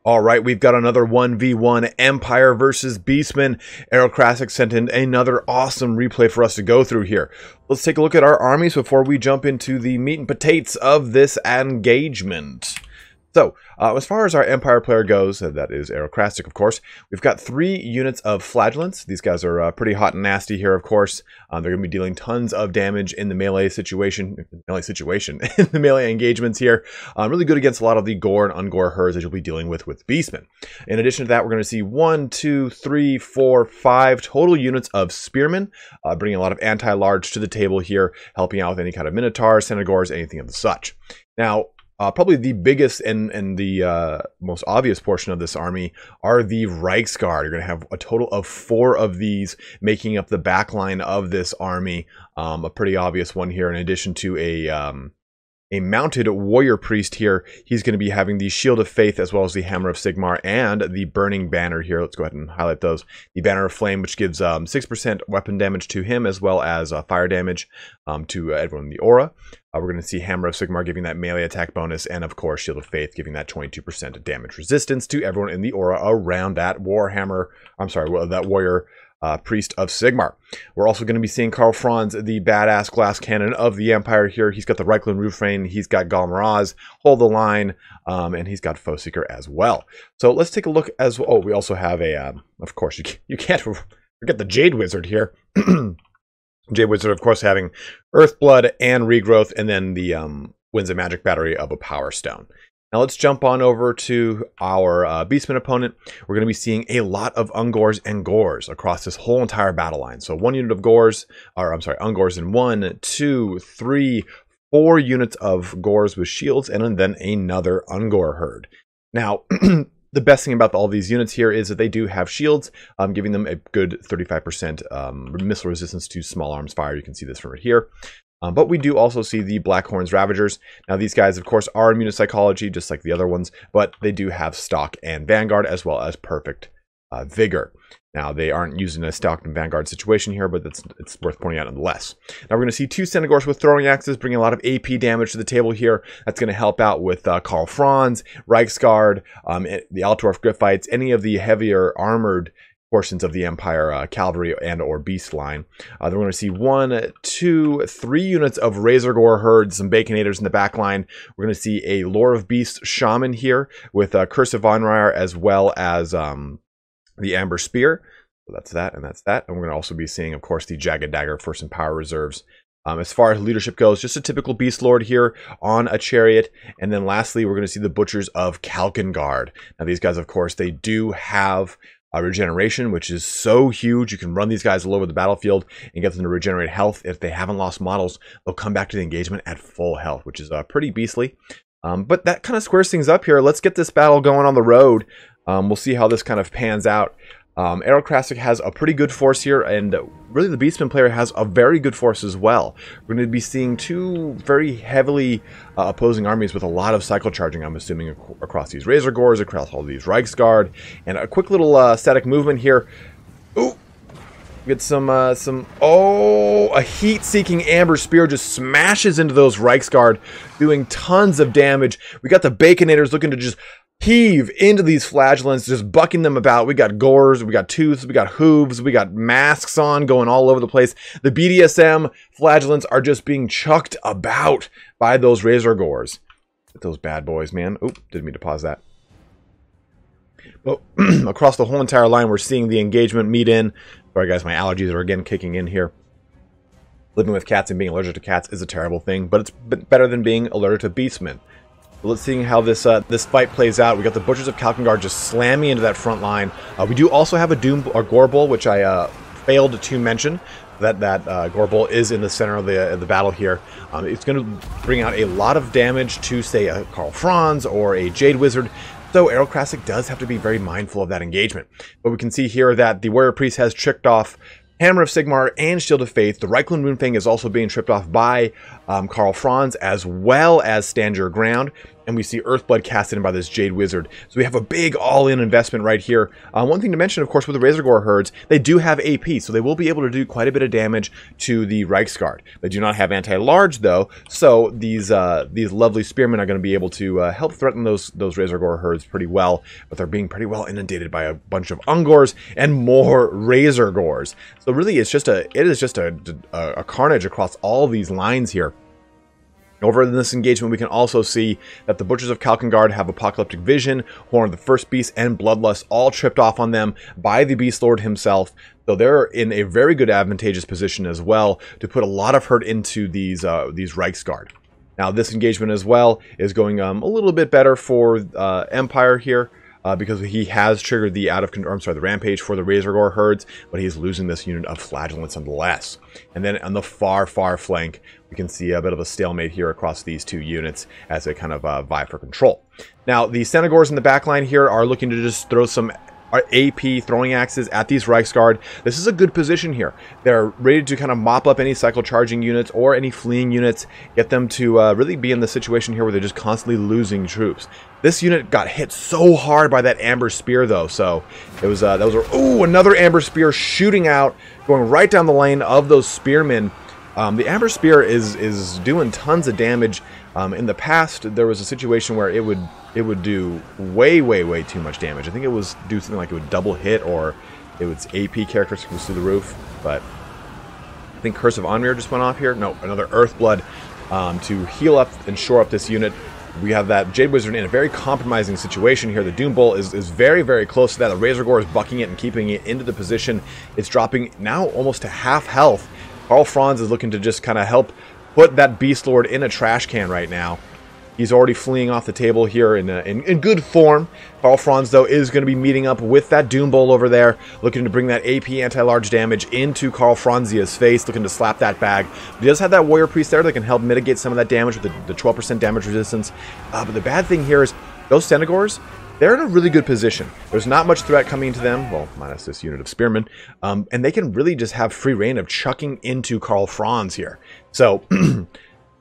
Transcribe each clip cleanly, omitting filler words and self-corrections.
All right, we've got another 1v1 Empire versus Beastmen. Aerocrastic sent in another awesome replay for us to go through here. Let's take a look at our armies before we jump into the meat and potatoes of this engagement. So, as far as our Empire player goes, that is Aerocrastic, of course, we've got 3 units of Flagellants. These guys are pretty hot and nasty here, of course. They're going to be dealing tons of damage in the melee situation, in the melee engagements here. Really good against a lot of the gore and ungore herds that you'll be dealing with Beastmen. In addition to that, we're going to see 1, 2, 3, 4, 5 total units of Spearmen, bringing a lot of anti-large to the table here, helping out with any kind of Minotaurs, Centaurs, anything of the such. Now, probably the biggest and the most obvious portion of this army are the Reichsguard. You're going to have a total of 4 of these making up the backline of this army. A pretty obvious one here, in addition to a mounted warrior priest here. He's going to be having the Shield of Faith as well as the Hammer of Sigmar and the Burning Banner here. Let's go ahead and highlight those. The Banner of Flame, which gives 6% weapon damage to him as well as fire damage to everyone in the aura. We're going to see Hammer of Sigmar giving that melee attack bonus, and of course Shield of Faith giving that 22% damage resistance to everyone in the aura around that Warhammer, that warrior priest of Sigmar. We're also going to be seeing Karl Franz, the badass glass cannon of the Empire here. He's got the Reichland Roofrain, he's got Galmaraz, Hold the Line, and he's got Foe Seeker as well. So let's take a look as well. Oh, we also have a, of course, you can't forget the Jade Wizard here. Jade Wizard, of course, having Earthblood and Regrowth, and then the Winds of Magic battery of a Power Stone. Now let's jump on over to our Beastman opponent. We're going to be seeing a lot of Ungors and Gores across this whole entire battle line. So 1 unit of Ungors, and 1, 2, 3, 4 units of Gores with shields, and then another Ungor herd. Now, the best thing about all these units here is that they do have shields, giving them a good 35% missile resistance to small arms fire. You can see this from right here. But we do also see the Blackhorns Ravagers. Now these guys, of course, are immune to psychology, just like the other ones, but they do have Stalk and Vanguard, as well as Perfect Vigor. Now, they aren't using a Stalk and Vanguard situation here, but it's worth pointing out nonetheless. Now, we're going to see 2 Centaurs with throwing axes, bringing a lot of AP damage to the table here. That's going to help out with Karl Franz, Reichsguard, the Altdorf Griffites, any of the heavier armored portions of the Empire cavalry and or beast line. Then we're going to see 1, 2, 3 units of Razorgore herds, some Baconators in the back line. We're going to see a Lore of Beasts Shaman here with Curse of Vonrire, as well as the Amber Spear. So that's that, and that's that. And we're going to also be seeing, of course, the Jagged Dagger for some power reserves. As far as leadership goes, just a typical Beast Lord here on a chariot. And then lastly, we're going to see the Butchers of Kalkengard. Now, these guys, of course, they do have regeneration, which is so huge. You can run these guys all over the battlefield and get them to regenerate health. If they haven't lost models, they'll come back to the engagement at full health, which is pretty beastly. But that kind of squares things up here. Let's get this battle going on the road. We'll see how this kind of pans out. Aerocrastic has a pretty good force here, and really the Beastman player has a very good force as well. We're going to be seeing 2 very heavily opposing armies with a lot of cycle charging, I'm assuming, across these Razorgores, across all these Reichsguard, and a quick little static movement here. Ooh! Get some, a heat-seeking Amber Spear just smashes into those Reichsguard, doing tons of damage. We got the Baconators looking to just heave into these Flagellants, just bucking them about. We got Gores, we got Tooths, we got Hooves, we got masks on going all over the place. The BDSM Flagellants are just being chucked about by those Razorgores. Get those bad boys, man. Oop, didn't mean to pause that. Well, across the whole entire line, we're seeing the engagement meet in. Sorry guys, my allergies are again kicking in here. Living with cats and being allergic to cats is a terrible thing, but it's better than being allergic to Beastmen. Let's see how this fight plays out. We got the Butchers of Kalkengard just slamming into that front line. We do also have a Gore Bull, which I failed to mention. That Gore Bull is in the center of the battle here. It's going to bring out a lot of damage to, say, a Karl Franz or a Jade Wizard. So Aerocrastic does have to be very mindful of that engagement. But we can see here that the Warrior Priest has tricked off Hammer of Sigmar and Shield of Faith. The Reichland Runefang is also being tripped off by Karl Franz, as well as Stand Your Ground. and we see Earthblood casted in by this Jade Wizard. So we have a big all-in investment right here. One thing to mention, of course, with the Razorgore herds, they do have AP, so they will be able to do quite a bit of damage to the Reiksguard. They do not have anti-large, though, so these lovely spearmen are going to be able to help threaten those Razorgore herds pretty well, but they're being pretty well inundated by a bunch of Ungors and more Razorgores. So really, it is just a carnage across all these lines here. Over in this engagement, we can also see that the Butchers of Kalkengard have Apocalyptic Vision, Horn of the First Beast, and Bloodlust all tripped off on them by the Beast Lord himself. So they're in a very good advantageous position as well to put a lot of hurt into these Reiksguard. Now this engagement as well is going a little bit better for Empire here. Because he has triggered the the Rampage for the Razorgore herds, but he's losing this unit of Flagellants nonetheless. And then on the far flank, we can see a bit of a stalemate here across these two units as they kind of vie for control. Now, the Senegors in the backline here are looking to just throw some AP throwing axes at these Reiksguard. This is a good position here. They're ready to kind of mop up any cycle charging units or any fleeing units, get them to really be in the situation here where they're just constantly losing troops. This unit got hit so hard by that Amber Spear, though, so it was another Amber Spear shooting out, going right down the lane of those spearmen. The Amber Spear is doing tons of damage. In the past, there was a situation where it would do way too much damage. I think it was do something like it would double hit, or it was AP characteristic was through the roof. But I think Curse of Onmir just went off here. No, another Earthblood to heal up and shore up this unit. We have that Jade Wizard in a very compromising situation here. The Doom Bull is very close to that. The Razorgore is bucking it and keeping it into the position. It's dropping now almost to half health. Karl Franz is looking to just kind of help put that Beast Lord in a trash can right now. He's already fleeing off the table here in good form. Karl Franz, though, is going to be meeting up with that Doom Bowl over there, looking to bring that AP anti-large damage into Karl Franzia's face, looking to slap that bag. But he does have that Warrior Priest there that can help mitigate some of that damage with the 12% damage resistance. But the bad thing here is those Senegors, they're in a really good position. There's not much threat coming to them, well, minus this unit of Spearmen, and they can really just have free reign of chucking into Karl Franz here. So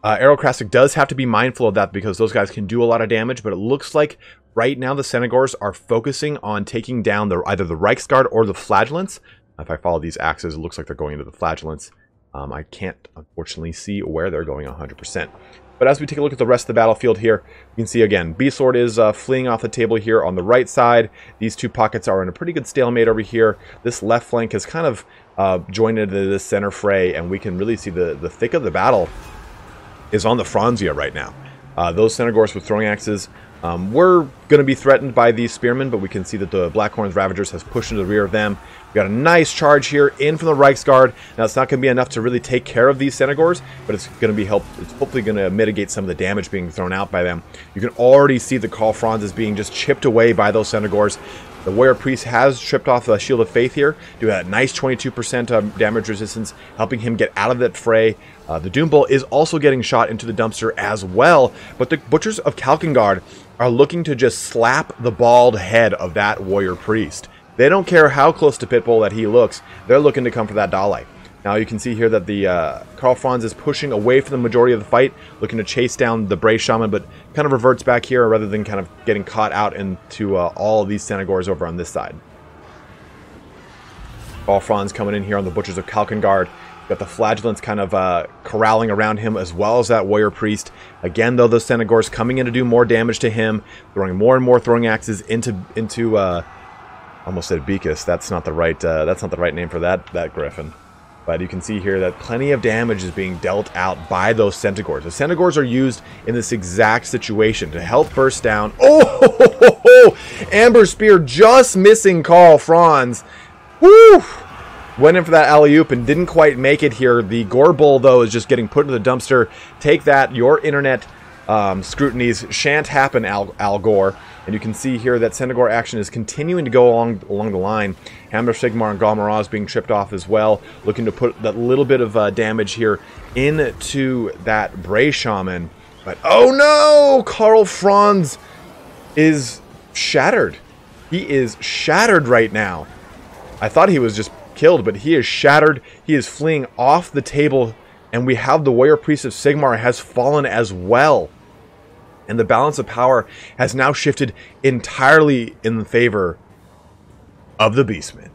Aerocrastic does have to be mindful of that because those guys can do a lot of damage, but it looks like right now the Senegors are focusing on taking down either the Reiksguard or the Flagellants. If I follow these axes, it looks like they're going into the Flagellants. I can't, unfortunately, see where they're going 100%. But as we take a look at the rest of the battlefield here, you can see again, Beast Lord is fleeing off the table here on the right side. These two pockets are in a pretty good stalemate over here. This left flank has kind of joined into this center fray, and we can really see the thick of the battle is on the Franzia right now. Those Senegors with throwing axes were going to be threatened by these spearmen, but we can see that the Blackhorn's Ravagers has pushed into the rear of them. We got a nice charge here in from the Reiksguard. Now it's not going to be enough to really take care of these Senegors, but it's going to be it's hopefully going to mitigate some of the damage being thrown out by them. You can already see the Karl Franz is being just chipped away by those Senegors. The Warrior Priest has tripped off the Shield of Faith here, doing that nice 22% damage resistance, helping him get out of that fray. The Doom Bull is also getting shot into the dumpster as well, but the Butchers of Kalkengard are looking to just slap the bald head of that Warrior Priest. They don't care how close to Pitbull that he looks, they're looking to come for that Dalai. Now you can see here that the Karl Franz is pushing away from the majority of the fight, looking to chase down the Brave Shaman, but kind of reverts back here rather than kind of getting caught out into all of these Senegors over on this side. Karl Franz coming in here on the Butchers of Kalkengard. Got the Flagellants kind of corralling around him, as well as that Warrior Priest. Again, though, those Senegors coming in to do more damage to him, throwing more and more throwing axes into almost said Beakus. That's not the right name for that Griffin. But you can see here that plenty of damage is being dealt out by those Senegors. The Senegors are used in this exact situation to help burst down. Oh, Amber Spear just missing Karl Franz. Woo! Went in for that alley-oop and didn't quite make it here. The Gore Bull, though, is just getting put into the dumpster. Take that. Your internet scrutinies shan't happen, Al Gore. And you can see here that Senegor action is continuing to go along the line. Hammer of Sigmar and Galmaraz being tripped off as well, looking to put that little bit of damage here into that Bray Shaman. But oh no! Karl Franz is shattered. He is shattered right now. I thought he was just killed, but he is shattered. He is fleeing off the table, and we have the Warrior Priest of Sigmar has fallen as well. And the balance of power has now shifted entirely in favor of the Beastmen.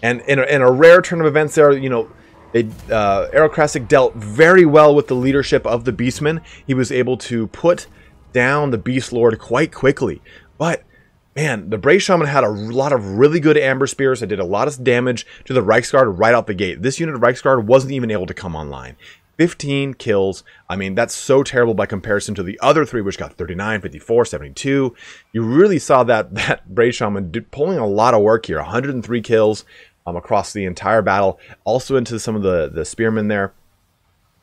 And in a rare turn of events there, you know, Aerocrastic dealt very well with the leadership of the Beastmen. He was able to put down the Beast Lord quite quickly. But, man, the Brave Shaman had a lot of really good Amber Spears that did a lot of damage to the Reiksguard right out the gate. This unit of Reiksguard wasn't even able to come online. 15 kills. I mean, that's so terrible by comparison to the other three, which got 39, 54, 72. You really saw that Brave Shaman pulling a lot of work here. 103 kills across the entire battle. Also into some of the spearmen there.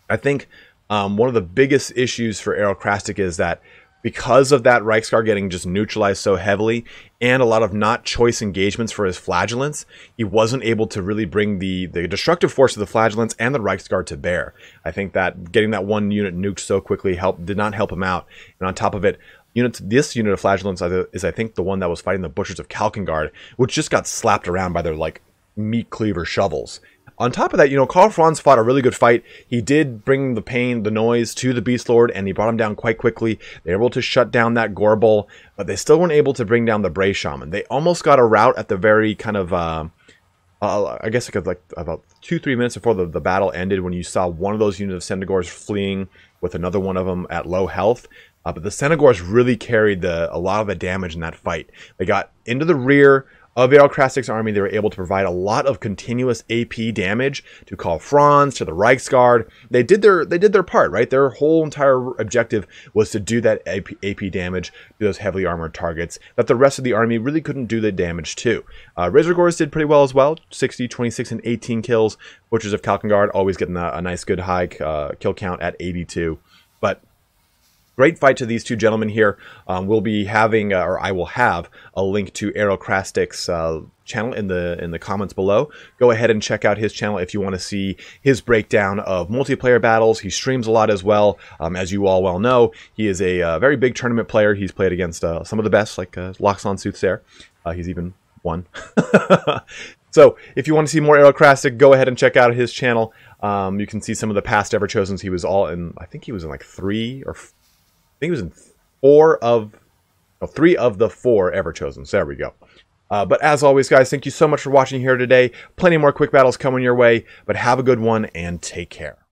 I think one of the biggest issues for Aerocrastic is that because of that Reiksguard getting just neutralized so heavily and a lot of not choice engagements for his Flagellants, he wasn't able to really bring the destructive force of the Flagellants and the Reiksguard to bear. I think that getting that one unit nuked so quickly did not help him out. And on top of it, this unit of Flagellants is I think the one that was fighting the Butchers of Kalkengard, which just got slapped around by their like meat cleaver shovels. On top of that, you know, Karl Franz fought a really good fight. He did bring the pain, the noise to the Beast Lord, and he brought him down quite quickly. They were able to shut down that Gorbel, but they still weren't able to bring down the Brave Shaman. They almost got a rout at the very kind of, I guess like about 2-3 minutes before the battle ended, when you saw one of those units of Centaurs fleeing with another one of them at low health. But the Centaurs really carried a lot of the damage in that fight. They got into the rear of Aerocrastic's army. They were able to provide a lot of continuous AP damage to Karl Franz, to the Reiksguard. They did their part, right? Their whole entire objective was to do that AP damage to those heavily armored targets that the rest of the army really couldn't do the damage to. Razorgors did pretty well as well. 60, 26, and 18 kills. Butchers of Kalkengard always getting a nice good high kill count at 82. But great fight to these two gentlemen here. We'll be having, or I will have, a link to Aerocrastic's channel in the comments below. Go ahead and check out his channel if you want to see his breakdown of multiplayer battles. He streams a lot as well. As you all well know, he is a very big tournament player. He's played against some of the best, like Loxon Soothsayer. He's even won. So if you want to see more Aerocrastic, go ahead and check out his channel. You can see some of the past Everchosens. He was all in, I think he was in like 3 or I think he was in 3 of the 4 Everchosens. There we go. But as always, guys, thank you so much for watching here today. Plenty more quick battles coming your way, but have a good one and take care.